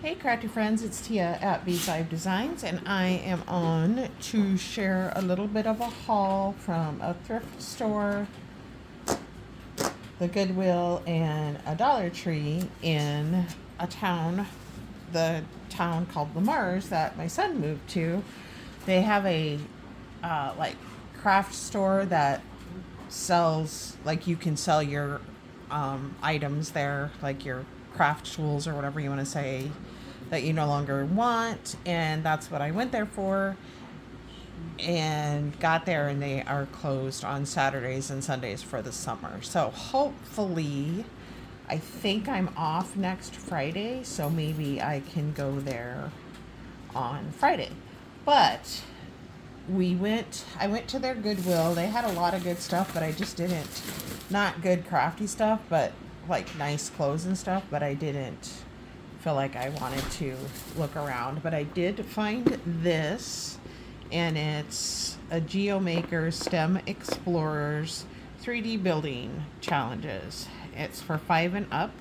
Hey crafty friends, it's Tia at B5 Designs, and I am on to share a little bit of a haul from a thrift store, the Goodwill, and a Dollar Tree in the town called Lamar's that my son moved to. They have a like craft store that sells, like, you can sell your items there, like your craft tools or whatever you want to say that you no longer want. And that's what I went there for, and got there, and they are closed on Saturdays and Sundays for the summer. So hopefully, I think I'm off next Friday, so maybe I can go there on Friday. But I went to their Goodwill. They had a lot of good stuff, but I just didn't, not good crafty stuff, but like nice clothes and stuff, but I didn't feel like I wanted to look around. But I did find this, and it's a GeoMaker STEM Explorers 3D building challenges. It's for 5 and up,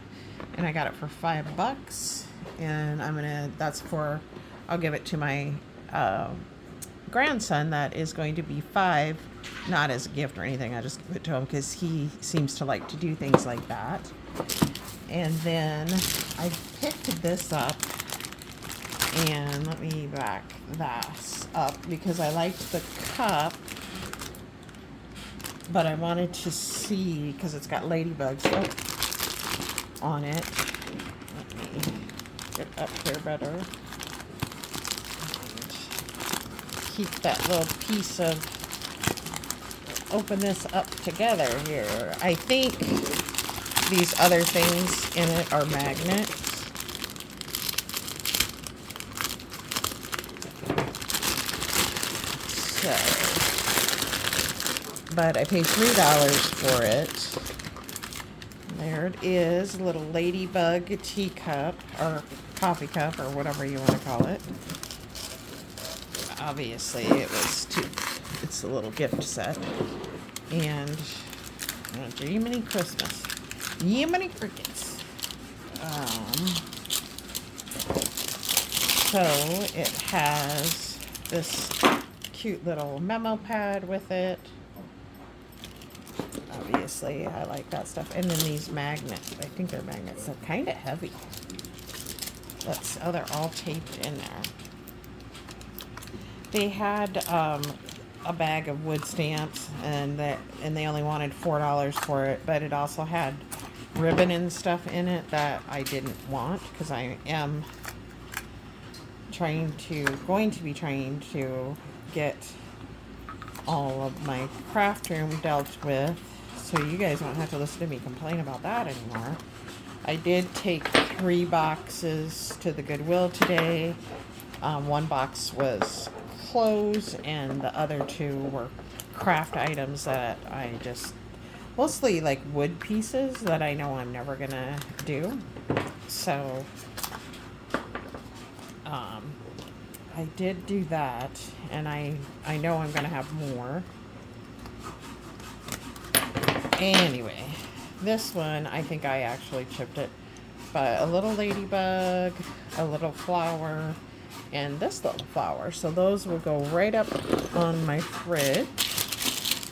and I got it for $5. And I'll give it to my grandson that is going to be 5, not as a gift or anything. I just give it to him because he seems to like to do things like that. And then I picked this up, and let me back that up because I liked the cup, but I wanted to see, because it's got ladybugs on it. Let me get up here better. Keep that little piece of, open this up together here. I think these other things in it are magnets. So, but I paid $3 for it. There it is, a little ladybug teacup, or coffee cup, or whatever you want to call it. Obviously it's a little gift set. And Jiminy Christmas, Jiminy Crickets. So it has this cute little memo pad with it. Obviously I like that stuff. And then these magnets, I think they're magnets, they're kind of heavy. They're all taped in there. They had a bag of wood stamps, and they only wanted $4 for it, but it also had ribbon and stuff in it that I didn't want, because I am going to be trying to get all of my craft room dealt with, so you guys won't have to listen to me complain about that anymore. I did take 3 boxes to the Goodwill today. 1 box was clothes, and the other 2 were craft items that I just, mostly like wood pieces that I know I'm never gonna do. So I did do that, and I know I'm gonna have more. Anyway, this one, I think I actually chipped it, but a little ladybug, a little flower, and this little flower. So those will go right up on my fridge.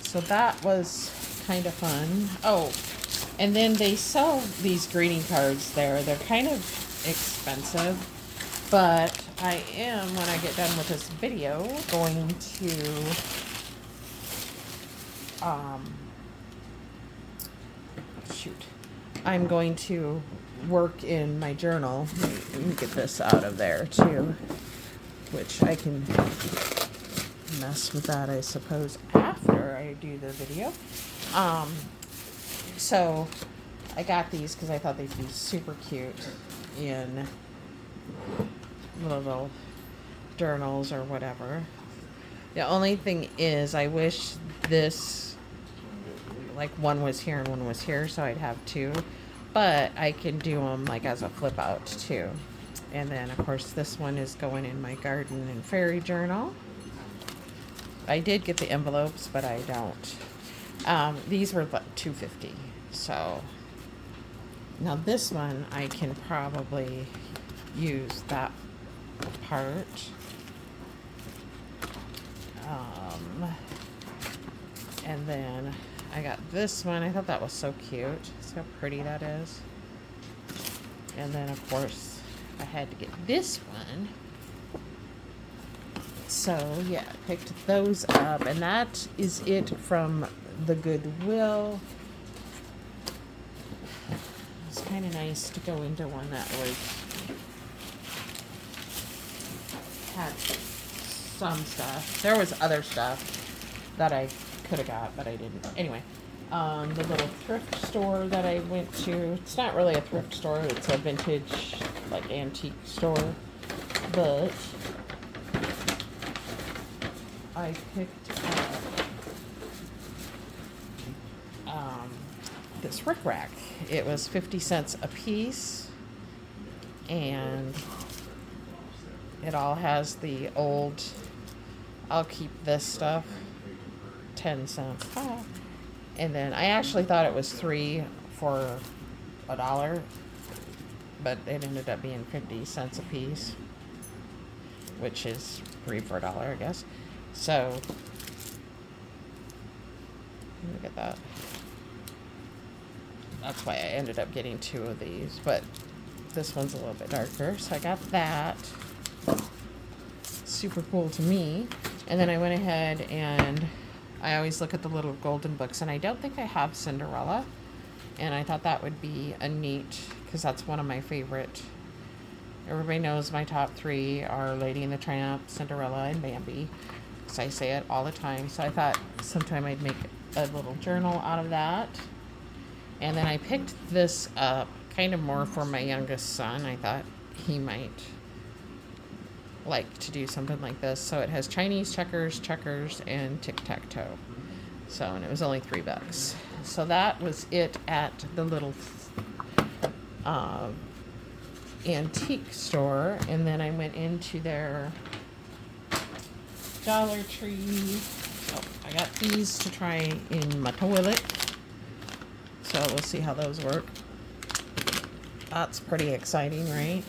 So that was kind of fun. Oh, and then they sell these greeting cards there. They're kind of expensive, but I am, when I get done with this video, going to I'm going to work in my journal. Let me get this out of there too, which I can mess with that, I suppose, after I do the video. So I got these because I thought they'd be super cute in little journals or whatever. The only thing is, I wish this, like, one was here and one was here, so I'd have 2. But I can do them like as a flip out too. And then of course this one is going in my garden and fairy journal. I did get the envelopes, but I don't. These were $2.50. So now this one I can probably use that part. And then I got this one. I thought that was so cute. See how pretty that is. And then, of course, I had to get this one. So, yeah, I picked those up. And that is it from the Goodwill. It's kind of nice to go into one that was had some stuff. There was other stuff that I could have got, but I didn't. Anyway, the little thrift store that I went to, it's not really a thrift store, it's a vintage, like, antique store, but I picked up this rickrack. It was 50 cents a piece, and it all has the old, I'll keep this stuff, 10 cents. Ah. And then I actually thought it was 3 for $1, but it ended up being 50 cents a piece, which is 3 for $1, I guess. So, look at that. That's why I ended up getting 2 of these, but this one's a little bit darker, so I got that. Super cool to me. And then I went ahead and I always look at the little golden books, and I don't think I have Cinderella, and I thought that would be a neat, because that's one of my favorite. Everybody knows my top 3 are Lady and the Tramp, Cinderella, and Bambi, because I say it all the time. So I thought sometime I'd make a little journal out of that. And then I picked this up kind of more for my youngest son. I thought he might like to do something like this. So it has Chinese checkers, and tic-tac-toe. So, and it was only $3. So that was it at the little antique store. And then I went into their Dollar Tree. So I got these to try in my toilet. So we'll see how those work. That's pretty exciting, right?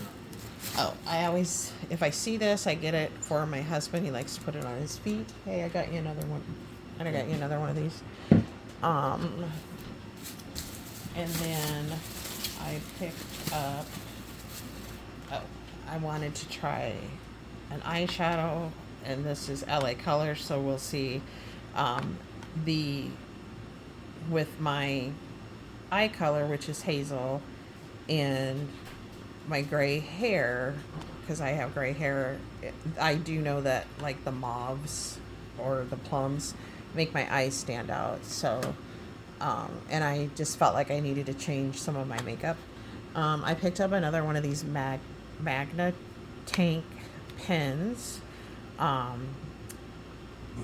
Oh, I always, if I see this, I get it for my husband. He likes to put it on his feet. Hey, I got you another one. And I got you another one of these. And then I picked up, I wanted to try an eyeshadow. And this is LA Color, so we'll see. With my eye color, which is hazel, and my gray hair, because I have gray hair, I do know that like the mauves or the plums make my eyes stand out. So, and I just felt like I needed to change some of my makeup. I picked up another one of these Magna Tank pens.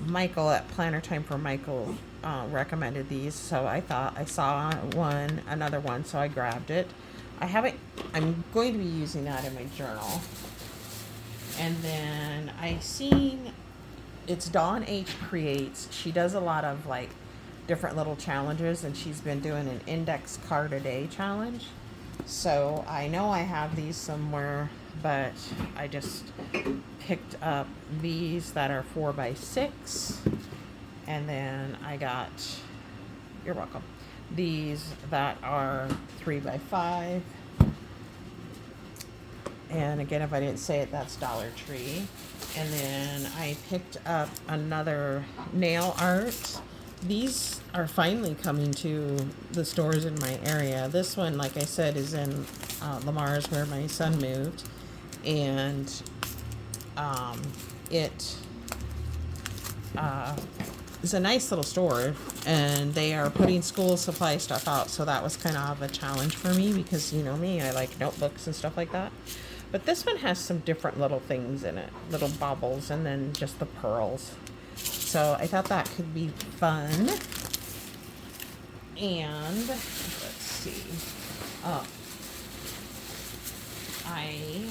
Michael at Planner Time for Michael recommended these, so I thought I saw another one, so I grabbed it. I'm going to be using that in my journal. And then I seen, it's Dawn H Creates. She does a lot of like different little challenges, and she's been doing an index card a day challenge. So I know I have these somewhere, but I just picked up these that are 4x6, and then I got, you're welcome, these that are 3x5. And again, if I didn't say it, that's Dollar Tree. And then I picked up another nail art. These are finally coming to the stores in my area. This one, like I said, is in Lamar's, where my son moved. And it is a nice little store, and they are putting school supply stuff out, so that was kind of a challenge for me, because you know me, I like notebooks and stuff like that. But this one has some different little things in it, little baubles, and then just the pearls. So I thought that could be fun. And let's see, I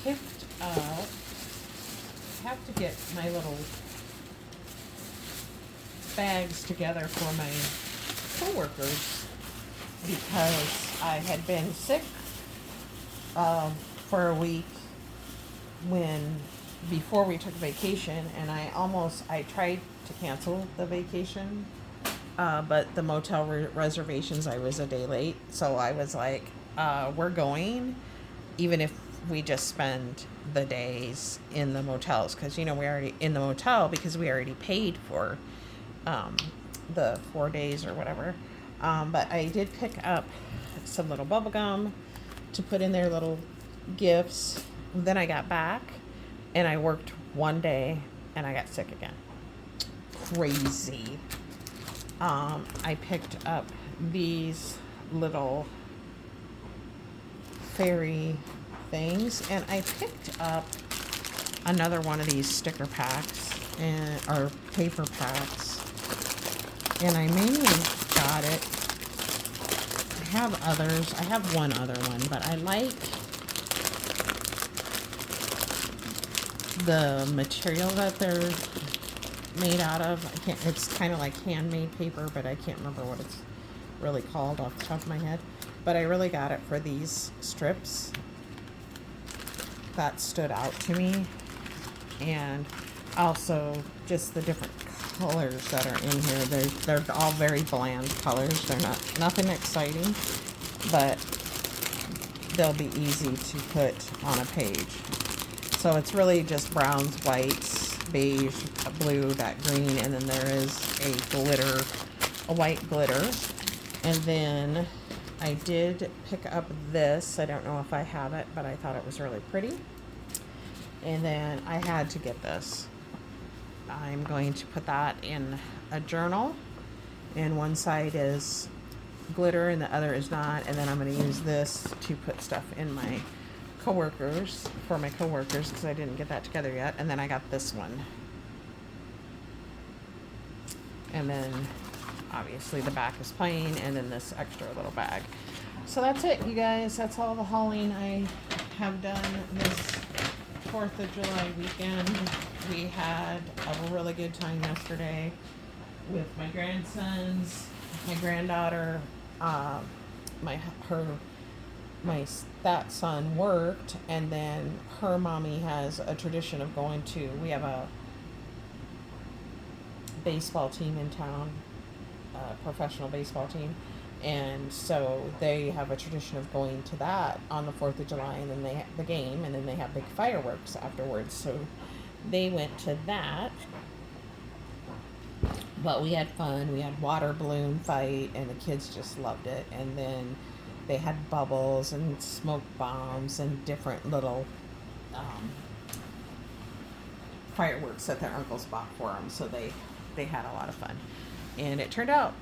picked up, I have to get my little bags together for my coworkers, because I had been sick for a week before we took vacation, and I tried to cancel the vacation, but the motel reservations, I was a day late, so I was like, we're going, even if we just spend the days in the motels, because we already in the motel because we already paid for the 4 days or whatever. But I did pick up some little bubble gum to put in their little gifts. Then I got back and I worked one day and I got sick again. Crazy. I picked up these little fairy things, and I picked up another one of these sticker packs or paper packs, and I mainly got it. I have others. I have one other one, but I like the material that they're made out of. It's kind of like handmade paper, but I can't remember what it's really called off the top of my head. But I really got it for these strips. That stood out to me. And also just the different colors that are in here. They're all very bland colors. They're nothing exciting, but they'll be easy to put on a page. So it's really just browns, whites, beige, blue, that green, and then there is a white glitter. And then I did pick up this. I don't know if I have it, but I thought it was really pretty. And then I had to get this. I'm going to put that in a journal. And one side is glitter and the other is not. And then I'm going to use this to put stuff in my coworkers, for my coworkers, because I didn't get that together yet. And then I got this one. And then obviously the back is plain, and then this extra little bag. So that's it, you guys. That's all the hauling I have done this 4th of July weekend. We had a really good time yesterday with my grandsons, my granddaughter. That son worked, and then her mommy has a tradition of going to, we have a baseball team in town, professional baseball team, and so they have a tradition of going to that on the 4th of July, and then they have the game, and then they have big fireworks afterwards. So they went to that, but we had fun. We had water balloon fight, and the kids just loved it. And then they had bubbles and smoke bombs and different little fireworks that their uncles bought for them. So they had a lot of fun, and it turned out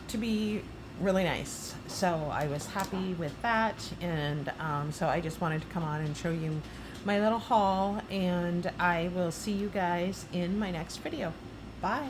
to be really nice. So I was happy with that, and so I just wanted to come on and show you my little haul, and I will see you guys in my next video. Bye.